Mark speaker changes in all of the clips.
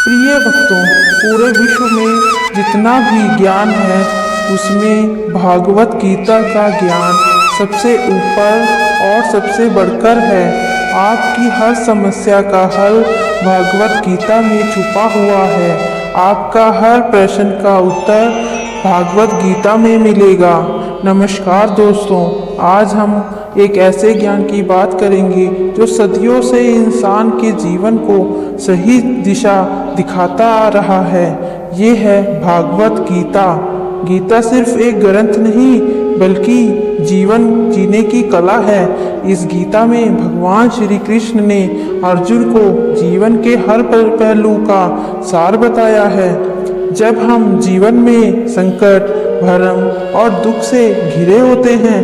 Speaker 1: प्रिय भक्तों, पूरे विश्व में जितना भी ज्ञान है उसमें भागवत गीता का ज्ञान सबसे ऊपर और सबसे बढ़कर है। आपकी हर समस्या का हल भागवत गीता में छुपा हुआ है। आपका हर प्रश्न का उत्तर भागवत गीता में मिलेगा। नमस्कार दोस्तों, आज हम एक ऐसे ज्ञान की बात करेंगे जो सदियों से इंसान के जीवन को सही दिशा दिखाता आ रहा है। ये है भागवत गीता। गीता सिर्फ एक ग्रंथ नहीं बल्कि जीवन जीने की कला है। इस गीता में भगवान श्री कृष्ण ने अर्जुन को जीवन के हर पहलू का सार बताया है। जब हम जीवन में संकट, भरम और दुख से घिरे होते हैं,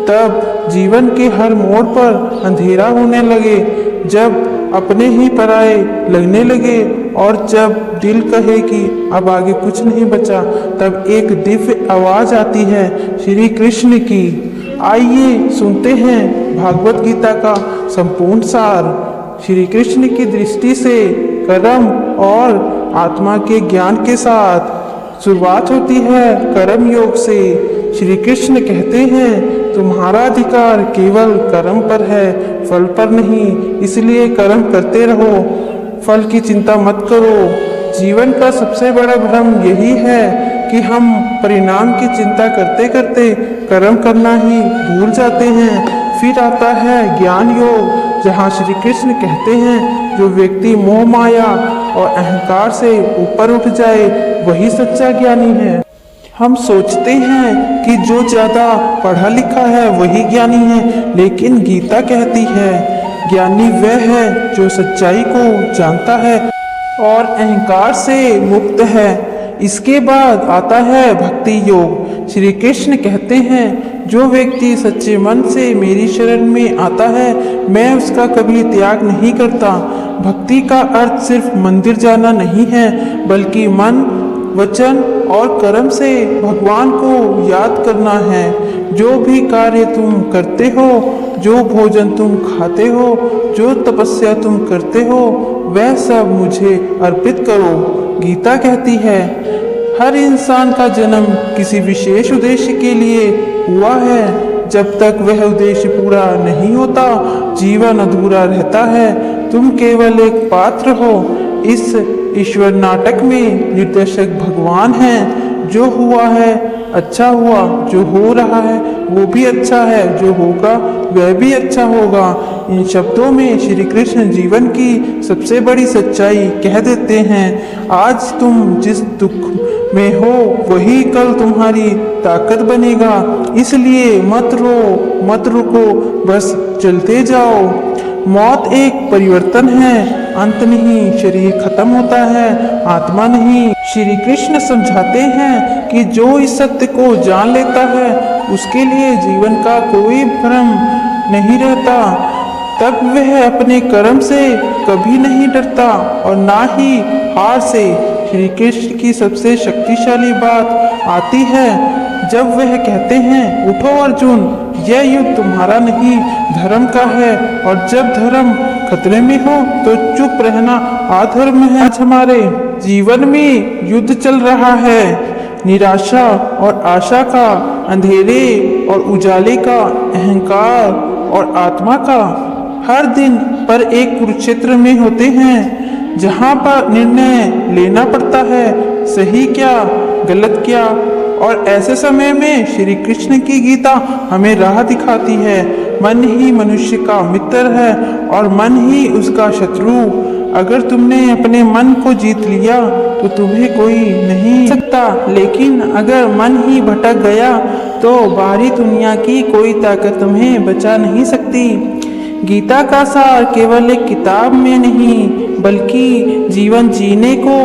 Speaker 1: तब जीवन के हर मोड़ पर अंधेरा होने लगे, जब अपने ही पराये लगने लगे और जब दिल कहे कि अब आगे कुछ नहीं बचा, तब एक दिव्य आवाज आती है श्री कृष्ण की। आइए सुनते हैं भागवत गीता का संपूर्ण सार श्री कृष्ण की दृष्टि से, कर्म और आत्मा के ज्ञान के साथ। शुरुआत होती है कर्म योग से। श्री कृष्ण कहते हैं, तुम्हारा अधिकार केवल कर्म पर है, फल पर नहीं। इसलिए कर्म करते रहो, फल की चिंता मत करो। जीवन का सबसे बड़ा भ्रम यही है कि हम परिणाम की चिंता करते करते कर्म करना ही भूल जाते हैं। फिर आता है ज्ञान योग, जहाँ श्री कृष्ण कहते हैं, जो व्यक्ति मोह माया और अहंकार से ऊपर उठ जाए वही सच्चा ज्ञानी है। हम सोचते हैं कि जो ज़्यादा पढ़ा लिखा है वही ज्ञानी है, लेकिन गीता कहती है ज्ञानी वह है जो सच्चाई को जानता है और अहंकार से मुक्त है। इसके बाद आता है भक्ति योग। श्री कृष्ण कहते हैं, जो व्यक्ति सच्चे मन से मेरी शरण में आता है, मैं उसका कभी त्याग नहीं करता। भक्ति का अर्थ सिर्फ मंदिर जाना नहीं है, बल्कि मन, वचन और कर्म से भगवान को याद करना है। जो भी कार्य तुम करते हो, जो भोजन तुम खाते हो, जो तपस्या तुम करते हो, वह सब मुझे अर्पित करो। गीता कहती है, हर इंसान का जन्म किसी विशेष उद्देश्य के लिए हुआ है। जब तक वह उद्देश्य पूरा नहीं होता, जीवन अधूरा रहता है। तुम केवल एक पात्र हो। इस ईश्वर नाटक में निर्देशक भगवान हैं। जो हुआ है अच्छा हुआ, जो हो रहा है वो भी अच्छा है, जो होगा वह भी अच्छा होगा। इन शब्दों में श्री कृष्ण जीवन की सबसे बड़ी सच्चाई कह देते हैं। आज तुम जिस दुख में हो वही कल तुम्हारी ताकत बनेगा। इसलिए मत रो, मत रुको, बस चलते जाओ। मौत एक परिवर्तन है, अंत नहीं। शरीर खत्म होता है, आत्मा नहीं। श्री कृष्ण समझाते हैं कि जो इस सत्य को जान लेता है उसके लिए जीवन का कोई भ्रम नहीं रहता। तब वह अपने कर्म से कभी नहीं डरता और ना ही हार से। श्री कृष्ण की सबसे शक्तिशाली बात आती है जब वह कहते हैं, उठो अर्जुन, यह युद्ध तुम्हारा नहीं धर्म का है। और जब धर्म खतरे में हो तो चुप रहना अधर्म है। आज हमारे जीवन में युद्ध चल रहा है, निराशा और आशा का, अंधेरे और उजाले का, अहंकार और आत्मा का। हर दिन पर एक कुरुक्षेत्र में होते हैं, जहाँ पर निर्णय लेना पड़ता है, सही क्या गलत क्या। और ऐसे समय में श्री कृष्ण की गीता हमें राह दिखाती है। मन ही मनुष्य का मित्र है और मन ही उसका शत्रु। अगर तुमने अपने मन को जीत लिया तो तुम्हें कोई नहीं सकता, लेकिन अगर मन ही भटक गया तो बाहरी दुनिया की कोई ताकत तुम्हें बचा नहीं सकती। गीता का सार केवल एक किताब में नहीं बल्कि जीवन जीने को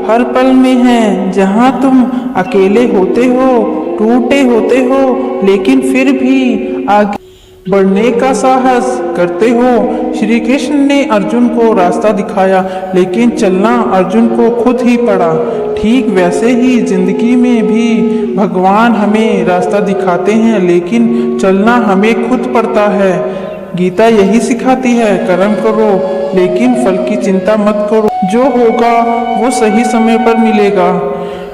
Speaker 1: हर पल में है। जहाँ तुम अकेले होते हो, टूटे होते हो, लेकिन फिर भी आगे बढ़ने का साहस करते हो। श्री कृष्ण ने अर्जुन को रास्ता दिखाया, लेकिन चलना अर्जुन को खुद ही पड़ा। ठीक वैसे ही जिंदगी में भी भगवान हमें रास्ता दिखाते हैं, लेकिन चलना हमें खुद पड़ता है। गीता यही सिखाती है, कर्म करो लेकिन फल की चिंता मत करो। जो होगा वो सही समय पर मिलेगा।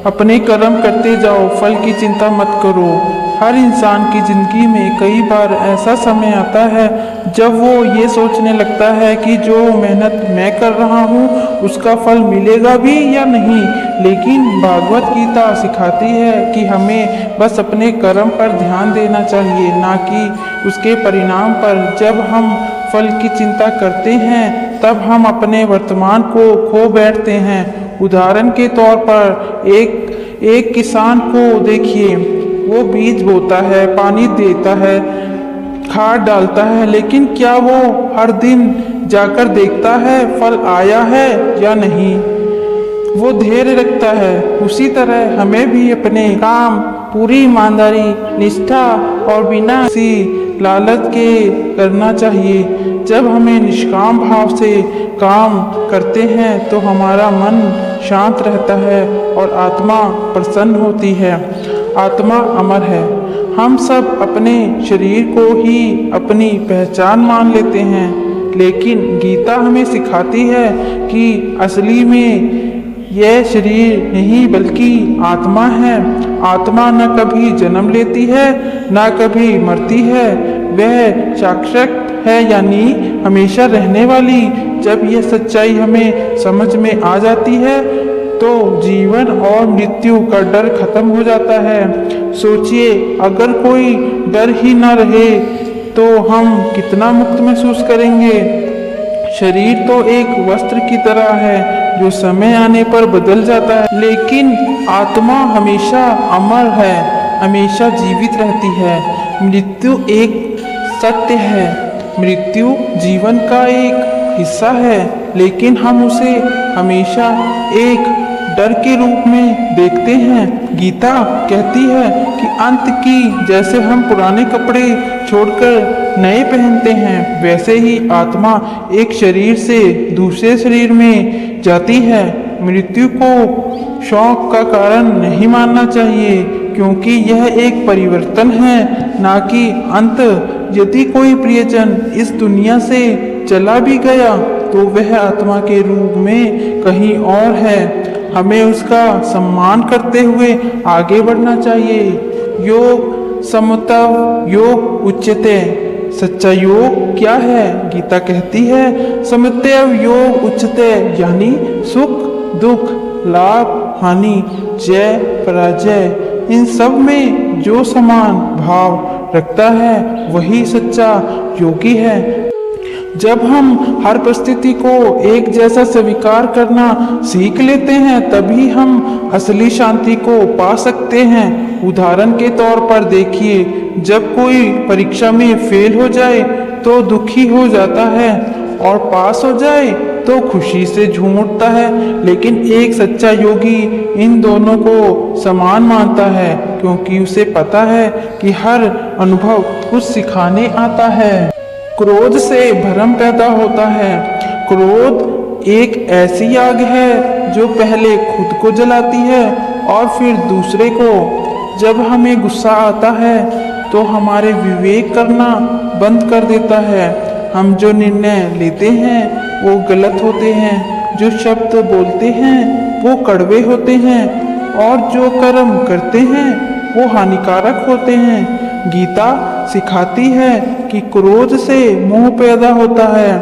Speaker 1: अपने कर्म करते जाओ, फल की चिंता मत करो। हर इंसान की जिंदगी में कई बार ऐसा समय आता है जब वो ये सोचने लगता है कि जो मेहनत मैं कर रहा हूँ उसका फल मिलेगा भी या नहीं। लेकिन भागवत गीता सिखाती है कि हमें बस अपने कर्म पर ध्यान देना चाहिए, ना कि उसके परिणाम पर। जब हम फल की चिंता करते हैं तब हम अपने वर्तमान को खो बैठते हैं। उदाहरण के तौर पर एक किसान को देखिए, वो बीज बोता है, पानी देता है, खाद डालता है, लेकिन क्या वो हर दिन जाकर देखता है फल आया है या नहीं? वो धैर्य रखता है। उसी तरह हमें भी अपने काम पूरी ईमानदारी, निष्ठा और बिना किसी लालच के करना चाहिए। जब हमें निष्काम भाव से काम करते हैं तो हमारा मन शांत रहता है और आत्मा प्रसन्न होती है। आत्मा अमर है। हम सब अपने शरीर को ही अपनी पहचान मान लेते हैं, लेकिन गीता हमें सिखाती है कि असली में यह शरीर नहीं बल्कि आत्मा है। आत्मा न कभी जन्म लेती है न कभी मरती है, वह शाश्वत है, यानी हमेशा रहने वाली। जब यह सच्चाई हमें समझ में आ जाती है तो जीवन और मृत्यु का डर खत्म हो जाता है। सोचिए, अगर कोई डर ही न रहे तो हम कितना मुक्त महसूस करेंगे। शरीर तो एक वस्त्र की तरह है जो समय आने पर बदल जाता है, लेकिन आत्मा हमेशा अमर है, हमेशा जीवित रहती है। मृत्यु एक सत्य है, मृत्यु जीवन का एक हिस्सा है, लेकिन हम उसे हमेशा एक डर के रूप में देखते हैं। गीता कहती है कि अंत की जैसे हम पुराने कपड़े छोड़कर नए पहनते हैं, वैसे ही आत्मा एक शरीर से दूसरे शरीर में जाती है। मृत्यु को शौक का कारण नहीं मानना चाहिए, क्योंकि यह एक परिवर्तन है, ना कि अंत। यदि कोई प्रियजन इस दुनिया से चला भी गया तो वह आत्मा के रूप में कहीं और है। हमें उसका सम्मान करते हुए आगे बढ़ना चाहिए। योग समत्व योग उच्यते। सच्चा योग क्या है? गीता कहती है समत्व योग उच्यते, यानी सुख दुख, लाभ हानि, जय पराजय, इन सब में जो समान भाव रखता है वही सच्चा योगी है। जब हम हर परिस्थिति को एक जैसा स्वीकार करना सीख लेते हैं तभी हम असली शांति को पा सकते हैं। उदाहरण के तौर पर देखिए, जब कोई परीक्षा में फेल हो जाए तो दुखी हो जाता है और पास हो जाए तो खुशी से झूम उठता है, लेकिन एक सच्चा योगी इन दोनों को समान मानता है, क्योंकि उसे पता है कि हर अनुभव कुछ सिखाने आता है। क्रोध से भ्रम पैदा होता है। क्रोध एक ऐसी आग है जो पहले खुद को जलाती है और फिर दूसरे को। जब हमें गुस्सा आता है तो हमारे विवेक करना बंद कर देता है। हम जो निर्णय लेते हैं वो गलत होते हैं, जो शब्द बोलते हैं वो कड़वे होते हैं और जो कर्म करते हैं वो हानिकारक होते हैं। गीता सिखाती है कि क्रोध से मोह पैदा होता है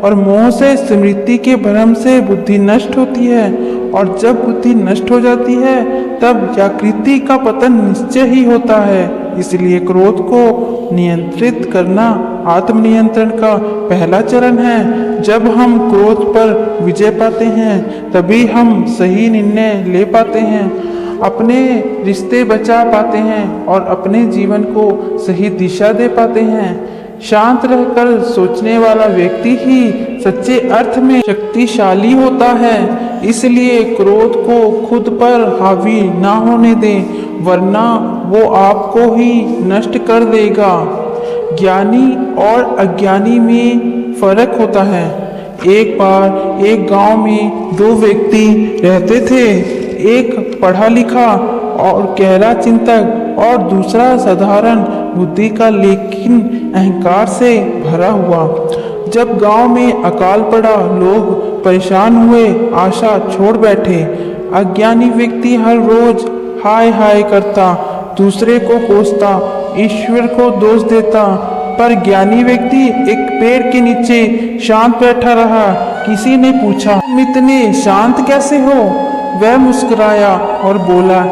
Speaker 1: और मोह से स्मृति के भ्रम से बुद्धि नष्ट होती है, और जब बुद्धि नष्ट हो जाती है तब जागृति का पतन निश्चय ही होता है। इसलिए क्रोध को नियंत्रित करना आत्मनियंत्रण का पहला चरण है। जब हम क्रोध पर विजय पाते हैं तभी हम सही निर्णय ले पाते हैं, अपने रिश्ते बचा पाते हैं और अपने जीवन को सही दिशा दे पाते हैं। शांत रहकर सोचने वाला व्यक्ति ही सच्चे अर्थ में शक्तिशाली होता है। इसलिए क्रोध को खुद पर हावी ना होने दें, वरना वो आपको ही नष्ट कर देगा। ज्ञानी और अज्ञानी में फर्क होता है। एक बार एक गांव में दो व्यक्ति रहते थे, एक पढ़ा लिखा और गहरा चिंतक और दूसरा साधारण बुद्धि का लेकिन अहंकार से भरा हुआ। जब गांव में अकाल पड़ा, लोग परेशान हुए, आशा छोड़ बैठे। अज्ञानी व्यक्ति हर रोज हाय हाय करता, दूसरे को कोसता, ईश्वर को दोष देता, पर ज्ञानी व्यक्ति एक पेड़ के नीचे शांत बैठा रहा। किसी ने पूछा, तुम इतने शांत कैसे हो? वह मुस्कुराया और बोला,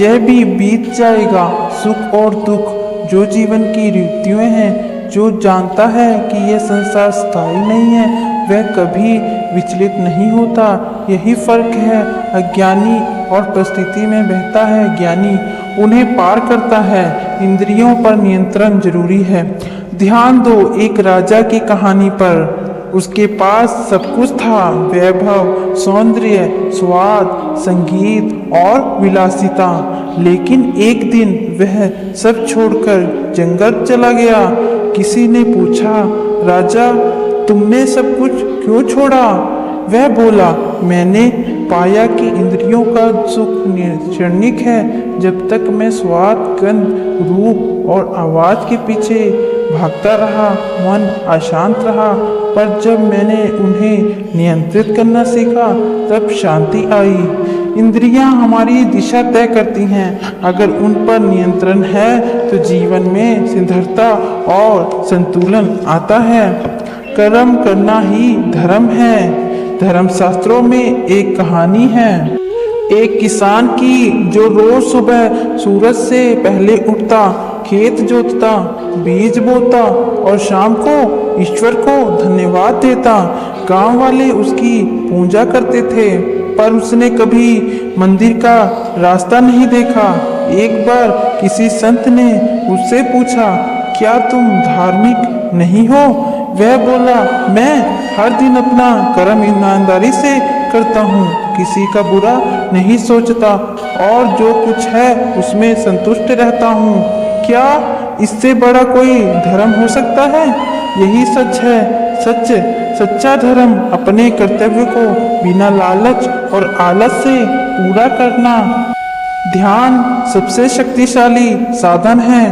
Speaker 1: यह भी बीत जाएगा। सुख और दुख जो जीवन की ऋतुएं हैं, जो जानता है कि यह संसार स्थायी नहीं है, वह कभी विचलित नहीं होता। यही फर्क है। अज्ञानी और परिस्थिति में बहता है, ज्ञानी उन्हें पार करता है। इंद्रियों पर नियंत्रण जरूरी है। ध्यान दो एक राजा की कहानी पर। उसके पास सब कुछ था, वैभव, सौंदर्य, स्वाद, संगीत और विलासिता। लेकिन एक दिन वह सब छोड़कर जंगल चला गया। किसी ने पूछा, राजा तुमने सब कुछ क्यों छोड़ा? वह बोला, मैंने पाया कि इंद्रियों का सुख क्षणिक है। जब तक मैं स्वाद, गंध, रूप और आवाज के पीछे भागता रहा, मन अशांत रहा। पर जब मैंने उन्हें नियंत्रित करना सीखा, तब शांति आई। इंद्रियां हमारी दिशा तय करती हैं। अगर उन पर नियंत्रण है तो जीवन में स्थिरता और संतुलन आता है। कर्म करना ही धर्म है। धर्मशास्त्रों में एक कहानी है, एक किसान की जो रोज सुबह सूरज से पहले उठता, खेत जोतता, बीज बोता और शाम को ईश्वर को धन्यवाद देता। गांव वाले उसकी पूजा करते थे, पर उसने कभी मंदिर का रास्ता नहीं देखा। एक बार किसी संत ने उससे पूछा, क्या तुम धार्मिक नहीं हो? वह बोला, मैं हर दिन अपना कर्म ईमानदारी से करता हूँ, किसी का बुरा नहीं सोचता और जो कुछ है उसमें संतुष्ट रहता हूँ। क्या इससे बड़ा कोई धर्म हो सकता है? यही सच है। सच्चा धर्म अपने कर्तव्य को बिना लालच और आलस से पूरा करना। ध्यान सबसे शक्तिशाली साधन है।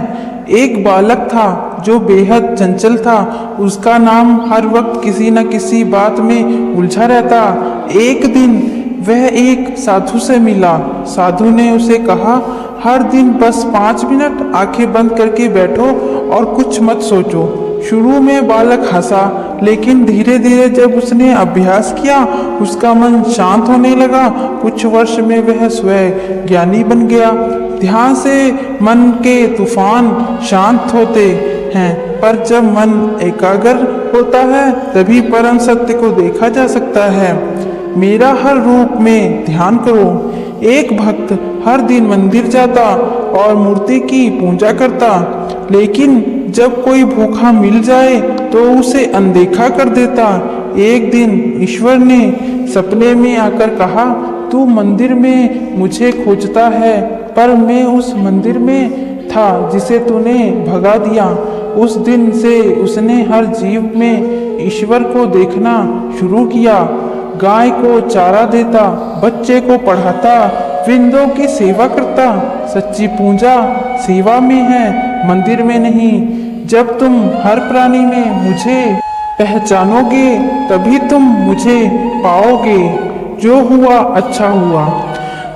Speaker 1: एक बालक था जो बेहद चंचल था। उसका नाम हर वक्त किसी न किसी बात में उलझा रहता। एक दिन वह एक साधु से मिला। साधु ने उसे कहा, हर दिन बस 5 मिनट आंखें बंद करके बैठो और कुछ मत सोचो। शुरू में बालक हंसा, लेकिन धीरे धीरे जब उसने अभ्यास किया, उसका मन शांत होने लगा। कुछ वर्ष में वह स्वयं ज्ञानी बन गया। ध्यान से मन के तूफान शांत होते हैं, पर जब मन एकाग्र होता है तभी परम सत्य को देखा जा सकता है। मेरा हर रूप में ध्यान करो। एक भक्त हर दिन मंदिर जाता और मूर्ति की पूजा करता, लेकिन जब कोई भूखा मिल जाए तो उसे अनदेखा कर देता। एक दिन ईश्वर ने सपने में आकर कहा, तू मंदिर में मुझे खोजता है, पर मैं उस मंदिर में था जिसे तूने भगा दिया। उस दिन से उसने हर जीव में ईश्वर को देखना शुरू किया। गाय को चारा देता, बच्चे को पढ़ाता, वृंदों की सेवा करता। सच्ची पूजा सेवा में है, मंदिर में नहीं। जब तुम हर प्राणी में मुझे पहचानोगे, तभी तुम मुझे पाओगे। जो हुआ अच्छा हुआ।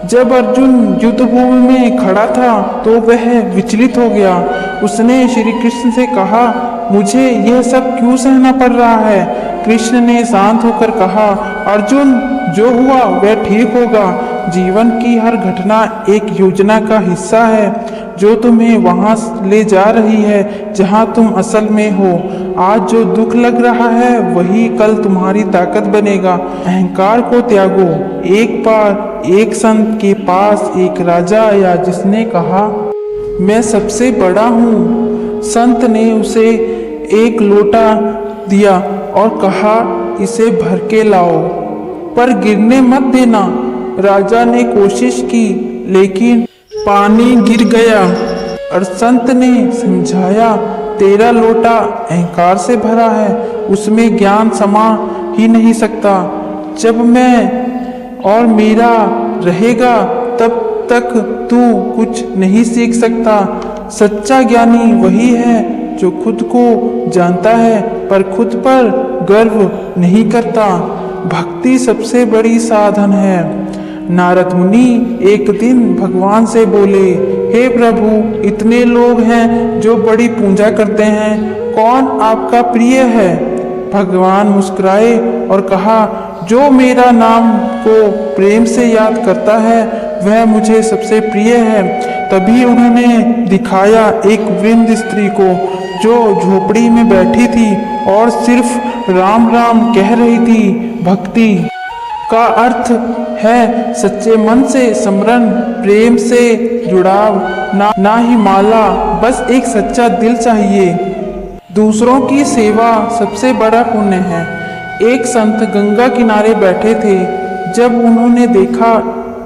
Speaker 1: जब अर्जुन युद्ध भूमि में खड़ा था तो वह विचलित हो गया। उसने श्री कृष्ण से कहा, मुझे यह सब क्यों सहना पड़ रहा है? कृष्ण ने शांत होकर कहा, अर्जुन जो हुआ वह ठीक होगा। जीवन की हर घटना एक योजना का हिस्सा है जो तुम्हें वहां ले जा रही है जहां तुम असल में हो। आज जो दुख लग रहा है वही कल तुम्हारी ताकत बनेगा। अहंकार को त्यागो। एक बार एक संत के पास एक राजा आया जिसने कहा, मैं सबसे बड़ा हूँ। संत ने उसे एक लोटा दिया और कहा, इसे भर के लाओ, पर गिरने मत देना। राजा ने कोशिश की, लेकिन पानी गिर गया और संत ने समझाया, तेरा लोटा अहंकार से भरा है, उसमें ज्ञान समा ही नहीं सकता। जब मैं और मेरा रहेगा तब तक तू कुछ नहीं सीख सकता। सच्चा ज्ञानी वही है जो खुद को जानता है पर खुद पर गर्व नहीं करता। भक्ति सबसे बड़ी साधन है। नारद मुनि एक दिन भगवान से बोले, हे प्रभु, इतने लोग हैं जो बड़ी पूजा करते हैं, कौन आपका प्रिय है? भगवान मुस्कुराए और कहा, जो मेरा नाम को प्रेम से याद करता है वह मुझे सबसे प्रिय है। तभी उन्होंने दिखाया एक वृद्ध स्त्री को जो झोपड़ी में बैठी थी और सिर्फ राम राम कह रही थी। भक्ति का अर्थ है सच्चे मन से स्मरण, प्रेम से जुड़ाव, ना ही माला, बस एक सच्चा दिल चाहिए। दूसरों की सेवा सबसे बड़ा पुण्य है। एक संत गंगा किनारे बैठे थे। जब उन्होंने देखा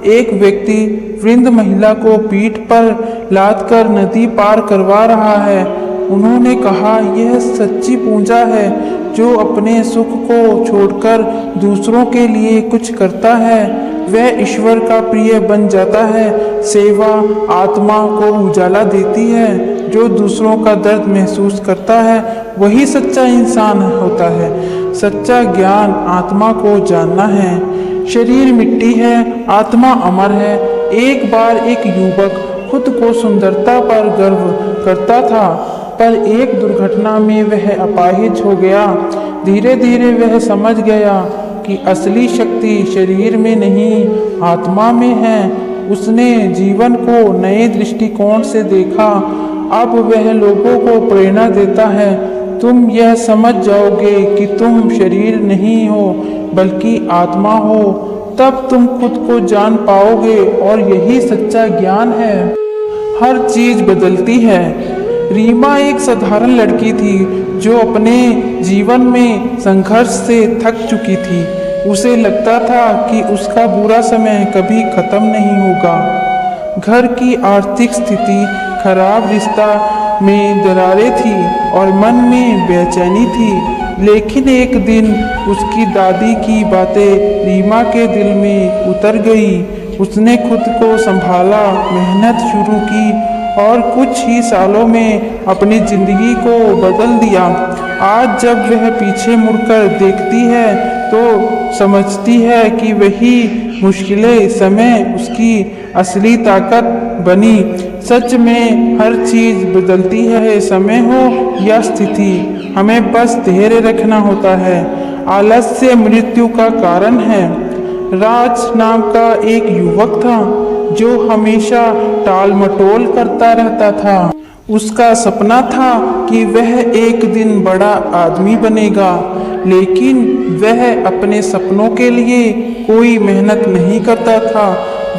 Speaker 1: एक व्यक्ति वृद्ध महिला को पीठ पर लादकर नदी पार करवा रहा है, उन्होंने कहा, यह सच्ची पूजा है। जो अपने सुख को छोड़कर दूसरों के लिए कुछ करता है वह ईश्वर का प्रिय बन जाता है। सेवा आत्मा को उजाला देती है। जो दूसरों का दर्द महसूस करता है वही सच्चा इंसान होता है। सच्चा ज्ञान आत्मा को जानना है। शरीर मिट्टी है, आत्मा अमर है। एक बार एक युवक खुद को सुंदरता पर गर्व करता था, पर एक दुर्घटना में वह अपाहिज हो गया। धीरे धीरे वह समझ गया कि असली शक्ति शरीर में नहीं, आत्मा में है। उसने जीवन को नए दृष्टिकोण से देखा। अब वह लोगों को प्रेरणा देता है। तुम यह समझ जाओगे कि तुम शरीर नहीं हो बल्कि आत्मा हो, तब तुम खुद को जान पाओगे और यही सच्चा ज्ञान है। हर चीज बदलती है। रीमा एक साधारण लड़की थी जो अपने जीवन में संघर्ष से थक चुकी थी। उसे लगता था कि उसका बुरा समय कभी खत्म नहीं होगा। घर की आर्थिक स्थिति खराब, रिश्ता में दरारें थी और मन में बेचैनी थी। लेकिन एक दिन उसकी दादी की बातें रीमा के दिल में उतर गई। उसने खुद को संभाला, मेहनत शुरू की और कुछ ही सालों में अपनी जिंदगी को बदल दिया। आज जब वह पीछे मुड़कर देखती है तो समझती है कि वही मुश्किलें समय उसकी असली ताकत बनी। सच में हर चीज बदलती है, समय हो या स्थिति, हमें बस धैर्य रखना होता है। आलस्य मृत्यु का कारण है। राज नाम का एक युवक था जो हमेशा टाल मटोल करता रहता था। उसका सपना था कि वह एक दिन बड़ा आदमी बनेगा, लेकिन वह अपने सपनों के लिए कोई मेहनत नहीं करता था।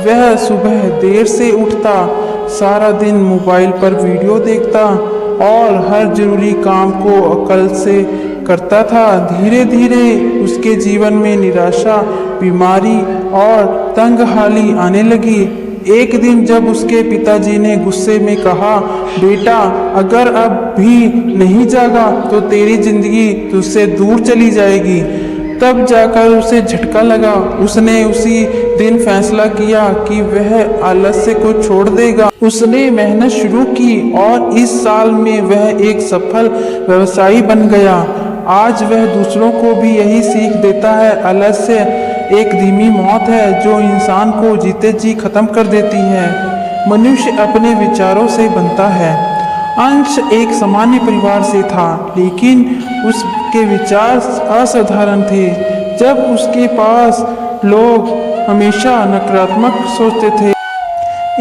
Speaker 1: वह सुबह देर से उठता, सारा दिन मोबाइल पर वीडियो देखता और हर जरूरी काम को अकल से करता था। धीरे धीरे उसके जीवन में निराशा, बीमारी और तंगहाली आने लगी। एक दिन जब उसके पिताजी ने गुस्से में कहा, बेटा अगर अब भी नहीं जागा तो तेरी जिंदगी तुझसे दूर चली जाएगी, तब जाकर उसे झटका लगा। उसने उसी दिन फैसला किया कि वह आलस्य को छोड़ देगा। उसने मेहनत शुरू की और इस साल में वह एक सफल व्यवसायी बन गया। आज वह दूसरों को भी यही सीख देता है। आलस्य एक धीमी मौत है जो इंसान को जीते जी खत्म कर देती है। मनुष्य अपने विचारों से बनता है। अंश एक सामान्य परिवार से था, लेकिन उसके विचार असाधारण थे। जब उसके पास लोग हमेशा नकारात्मक सोचते थे,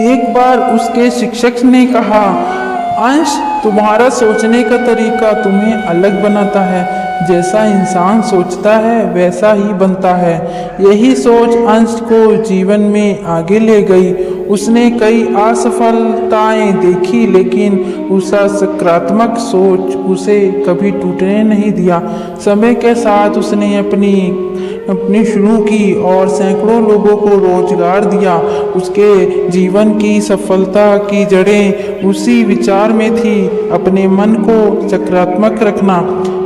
Speaker 1: एक बार उसके शिक्षक ने कहा, अंश, तुम्हारा सोचने का तरीका तुम्हें अलग बनाता है। जैसा इंसान सोचता है वैसा ही बनता है। यही सोच अंश को जीवन में आगे ले गई। उसने कई असफलताएं देखी, लेकिन उसका सकारात्मक सोच उसे कभी टूटने नहीं दिया। समय के साथ उसने अपनी शुरू की और सैकड़ों लोगों को रोजगार दिया। उसके जीवन की सफलता की जड़ें उसी विचार में थी। अपने मन को सकारात्मक रखना,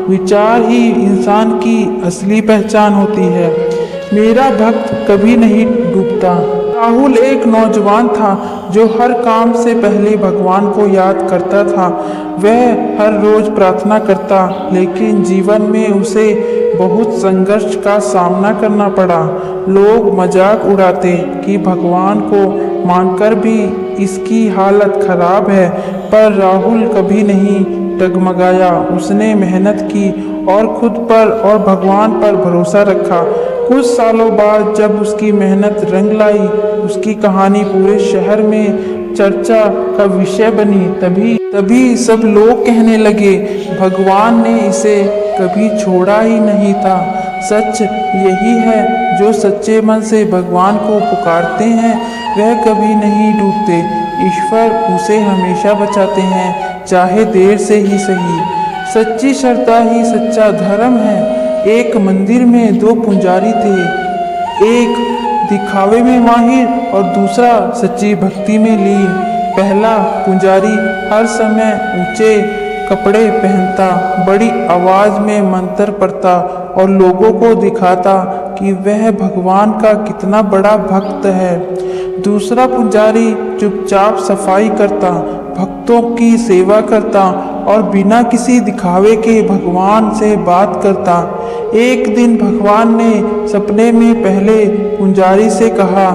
Speaker 1: विचार ही इंसान की असली पहचान होती है। मेरा भक्त कभी नहीं डूबता। राहुल एक नौजवान था जो हर काम से पहले भगवान को याद करता था। वह हर रोज प्रार्थना करता, लेकिन जीवन में उसे बहुत संघर्ष का सामना करना पड़ा। लोग मजाक उड़ाते कि भगवान को मानकर भी इसकी हालत खराब है, पर राहुल कभी नहीं डगमगाया। उसने मेहनत की और खुद पर और भगवान पर भरोसा रखा। कुछ सालों बाद जब उसकी मेहनत रंग लाई, उसकी कहानी पूरे शहर में चर्चा का विषय बनी। तभी सब लोग कहने लगे, भगवान ने इसे कभी छोड़ा ही नहीं था। सच यही है, जो सच्चे मन से भगवान को पुकारते हैं वह कभी नहीं डूबते। ईश्वर उसे हमेशा बचाते हैं, चाहे देर से ही सही। सच्ची श्रद्धा ही सच्चा धर्म है। एक मंदिर में दो पुजारी थे, एक दिखावे में माहिर और दूसरा सच्ची भक्ति में लीन। पहला पुजारी हर समय ऊंचे कपड़े पहनता, बड़ी आवाज में मंत्र पढ़ता और लोगों को दिखाता कि वह भगवान का कितना बड़ा भक्त है। दूसरा पुजारी चुपचाप सफाई करता, भक्तों की सेवा करता और बिना किसी दिखावे के भगवान से बात करता। एक दिन भगवान ने सपने में पहले पुजारी से कहा,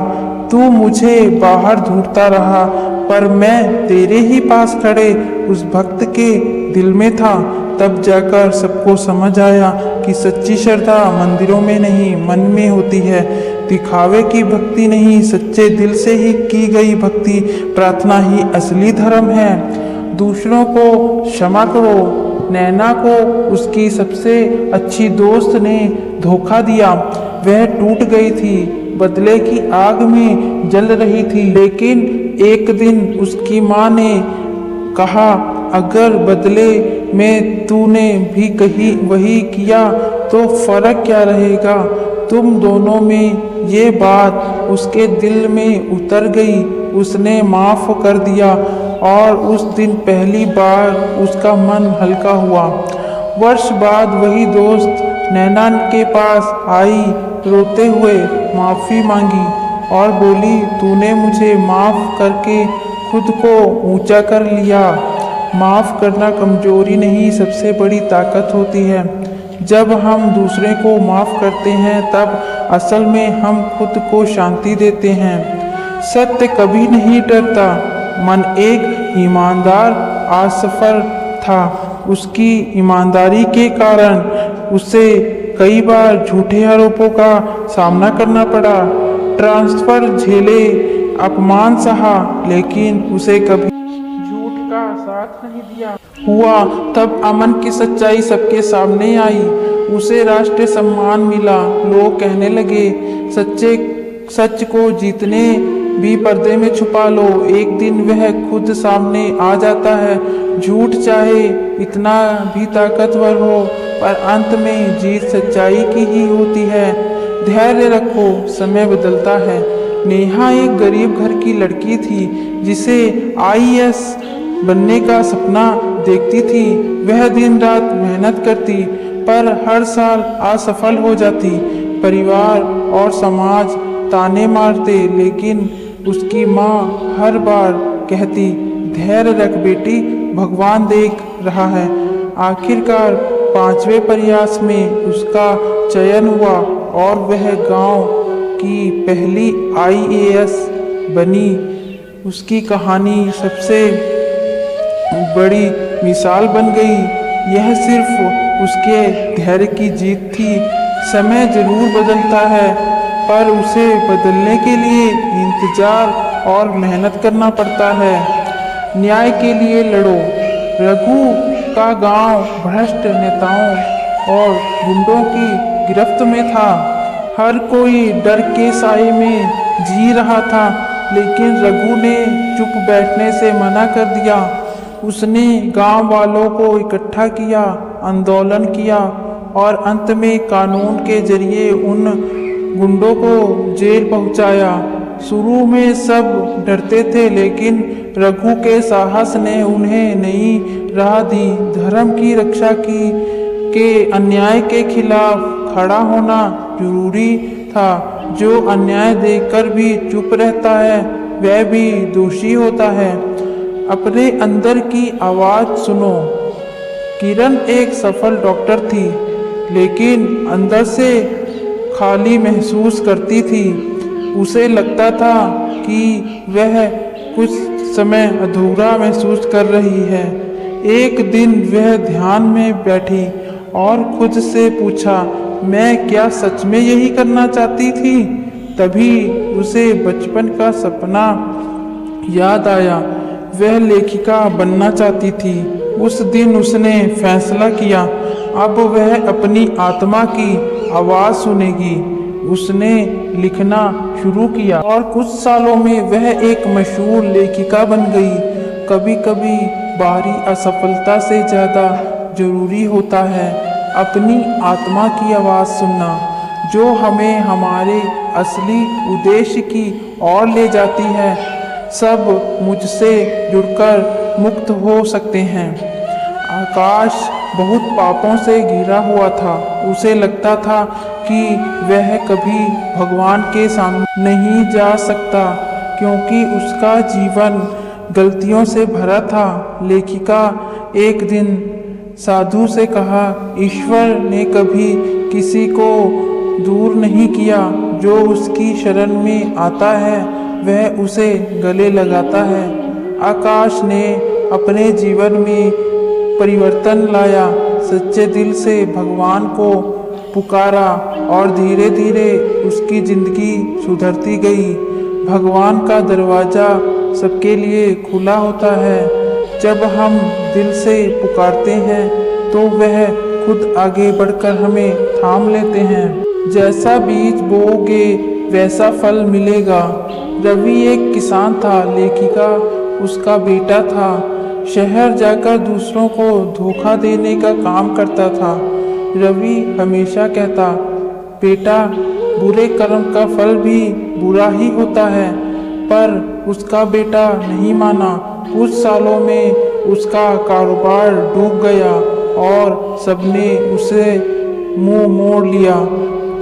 Speaker 1: तू मुझे बाहर ढूंढता रहा, पर मैं तेरे ही पास खड़े उस भक्त के दिल में था। तब जाकर सबको समझ आया कि सच्ची श्रद्धा मंदिरों में नहीं, मन में होती है। दिखावे की भक्ति नहीं, सच्चे दिल से ही की गई भक्ति प्रार्थना ही असली धर्म है। दूसरों को क्षमा करो। नैना को उसकी सबसे अच्छी दोस्त ने धोखा दिया। वह टूट गई थी, बदले की आग में जल रही थी। लेकिन एक दिन उसकी माँ ने कहा, अगर बदले में तूने भी कहीं वही किया तो फर्क क्या रहेगा। तुम दोनों में ये बात उसके दिल में उतर गई। उसने माफ कर दिया और उस दिन पहली बार उसका मन हल्का हुआ। वर्ष बाद वही दोस्त नैना के पास आई, रोते हुए माफ़ी मांगी और बोली, तूने मुझे माफ़ करके खुद को ऊंचा कर लिया। माफ़ करना कमजोरी नहीं, सबसे बड़ी ताकत होती है। जब हम दूसरे को माफ़ करते हैं तब असल में हम खुद को शांति देते हैं। सत्य कभी नहीं डरता। मन एक ईमानदार असफल था। उसकी ईमानदारी के कारण उसे कई बार झूठे आरोपों का सामना करना पड़ा, ट्रांसफर झेले, अपमान सहा, लेकिन उसे कभी झूठ का साथ नहीं दिया। हुआ तब अमन की सच्चाई सबके सामने आई। उसे राष्ट्रीय सम्मान मिला। लोग कहने लगे, सच को जीतने भी पर्दे में छुपा लो, एक दिन वह खुद सामने आ जाता है। झूठ चाहे इतना भी ताकतवर हो, पर अंत में जीत सच्चाई की ही होती है। धैर्य रखो, समय बदलता है। नेहा एक गरीब घर की लड़की थी जिसे आईएएस बनने का सपना देखती थी। वह दिन रात मेहनत करती, पर हर साल असफल हो जाती। परिवार और समाज ताने मारते, लेकिन उसकी माँ हर बार कहती, धैर्य रख बेटी, भगवान देख रहा है। आखिरकार 5वें प्रयास में उसका चयन हुआ और वह गांव की पहली आईएएस बनी। उसकी कहानी सबसे बड़ी मिसाल बन गई। यह सिर्फ उसके धैर्य की जीत थी। समय जरूर बदलता है, पर उसे बदलने के लिए इंतजार और मेहनत करना पड़ता है। न्याय के लिए लड़ो। रघु का गांव भ्रष्ट नेताओं और गुंडों की गिरफ्त में था। हर कोई डर के साए में जी रहा था, लेकिन रघु ने चुप बैठने से मना कर दिया। उसने गांव वालों को इकट्ठा किया, आंदोलन किया और अंत में कानून के जरिए उन गुंडों को जेल पहुंचाया। शुरू में सब डरते थे, लेकिन रघु के साहस ने उन्हें नई राह दी। धर्म की रक्षा की के अन्याय के खिलाफ खड़ा होना जरूरी था। जो अन्याय देखकर भी चुप रहता है वह भी दोषी होता है। अपने अंदर की आवाज सुनो। किरण एक सफल डॉक्टर थी, लेकिन अंदर से खाली महसूस करती थी। उसे लगता था कि वह कुछ समय अधूरा महसूस कर रही है। एक दिन वह ध्यान में बैठी और खुद से पूछा, मैं क्या सच में यही करना चाहती थी? तभी उसे बचपन का सपना याद आया। वह लेखिका बनना चाहती थी। उस दिन उसने फैसला किया, अब वह अपनी आत्मा की आवाज़ सुनेगी। उसने लिखना शुरू किया और कुछ सालों में वह एक मशहूर लेखिका बन गई। कभी कभी बाहरी असफलता से ज़्यादा जरूरी होता है अपनी आत्मा की आवाज़ सुनना, जो हमें हमारे असली उद्देश्य की ओर ले जाती है। सब मुझसे जुड़कर मुक्त हो सकते हैं। आकाश बहुत पापों से घिरा हुआ था। उसे लगता था कि वह कभी भगवान के सामने नहीं जा सकता, क्योंकि उसका जीवन गलतियों से भरा था। लेखिका एक दिन साधु से कहा, ईश्वर ने कभी किसी को दूर नहीं किया। जो उसकी शरण में आता है वह उसे गले लगाता है। आकाश ने अपने जीवन में परिवर्तन लाया, सच्चे दिल से भगवान को पुकारा और धीरे धीरे उसकी जिंदगी सुधरती गई। भगवान का दरवाज़ा सबके लिए खुला होता है। जब हम दिल से पुकारते हैं तो वह खुद आगे बढ़कर हमें थाम लेते हैं। जैसा बीज बोओगे वैसा फल मिलेगा। रवि एक किसान था, लेखिका उसका बेटा था। शहर जाकर दूसरों को धोखा देने का काम करता था। रवि हमेशा कहता, बेटा, बुरे कर्म का फल भी बुरा ही होता है। पर उसका बेटा नहीं माना। कुछ सालों में उसका कारोबार डूब गया और सबने उसे मुंह मोड़ लिया।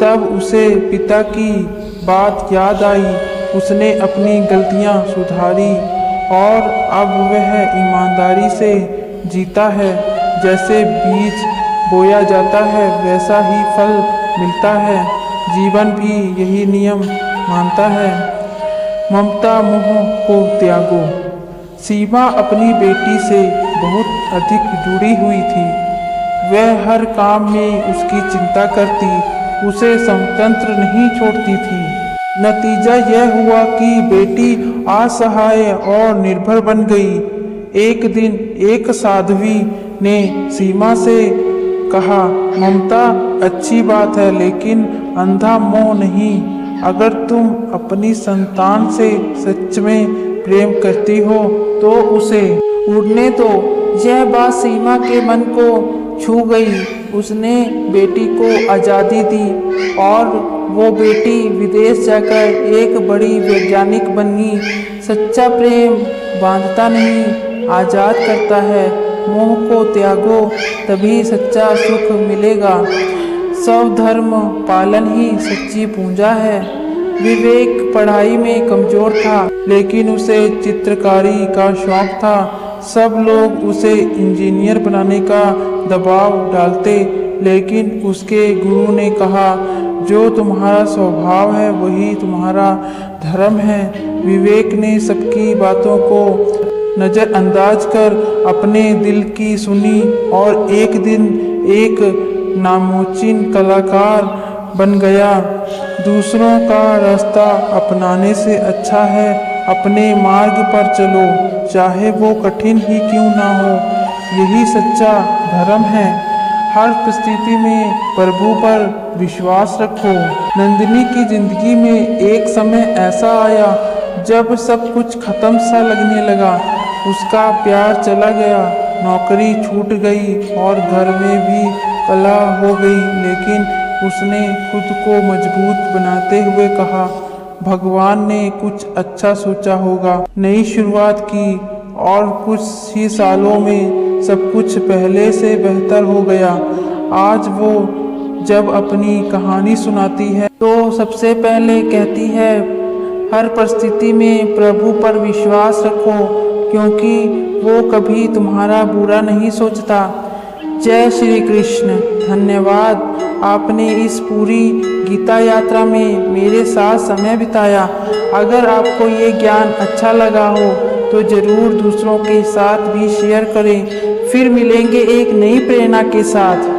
Speaker 1: तब उसे पिता की बात याद आई। उसने अपनी गलतियां सुधारी और अब वह ईमानदारी से जीता है। जैसे बीज बोया जाता है वैसा ही फल मिलता है। जीवन भी यही नियम मानता है। ममता मोह को त्यागो। सीमा अपनी बेटी से बहुत अधिक जुड़ी हुई थी। वह हर काम में उसकी चिंता करती, उसे स्वतंत्र नहीं छोड़ती थी। नतीजा यह हुआ कि बेटी असहाय और निर्भर बन गई। एक दिन एक साध्वी ने सीमा से कहा, ममता अच्छी बात है, लेकिन अंधा मोह नहीं। अगर तुम अपनी संतान से सच में प्रेम करती हो तो उसे उड़ने दो। यह बात सीमा के मन को छू गई। उसने बेटी को आज़ादी दी और वो बेटी विदेश जाकर एक बड़ी वैज्ञानिक बनी। सच्चा प्रेम बांधता नहीं, आज़ाद करता है। मोह को त्यागो, तभी सच्चा सुख मिलेगा। स्वधर्म पालन ही सच्ची पूंजा है। विवेक पढ़ाई में कमजोर था, लेकिन उसे चित्रकारी का शौक था। सब लोग उसे इंजीनियर बनाने का दबाव डालते, लेकिन उसके गुरु ने कहा, जो तुम्हारा स्वभाव है वही तुम्हारा धर्म है। विवेक ने सबकी बातों को नज़रअंदाज कर अपने दिल की सुनी और एक दिन एक नामुमकिन कलाकार बन गया। दूसरों का रास्ता अपनाने से अच्छा है अपने मार्ग पर चलो, चाहे वो कठिन ही क्यों ना हो। यही सच्चा धर्म है। हर परिस्थिति में प्रभु पर विश्वास रखो। नंदिनी की जिंदगी में एक समय ऐसा आया जब सब कुछ खत्म सा लगने लगा। उसका प्यार चला गया, नौकरी छूट गई और घर में भी कलह हो गई, लेकिन उसने खुद को मजबूत बनाते हुए कहा, भगवान ने कुछ अच्छा सोचा होगा। नई शुरुआत की और कुछ ही सालों में सब कुछ पहले से बेहतर हो गया। आज वो जब अपनी कहानी सुनाती है तो सबसे पहले कहती है, हर परिस्थिति में प्रभु पर विश्वास रखो, क्योंकि वो कभी तुम्हारा बुरा नहीं सोचता। जय श्री कृष्ण। धन्यवाद, आपने इस पूरी गीता यात्रा में मेरे साथ समय बिताया। अगर आपको ये ज्ञान अच्छा लगा हो तो ज़रूर दूसरों के साथ भी शेयर करें। फिर मिलेंगे एक नई प्रेरणा के साथ।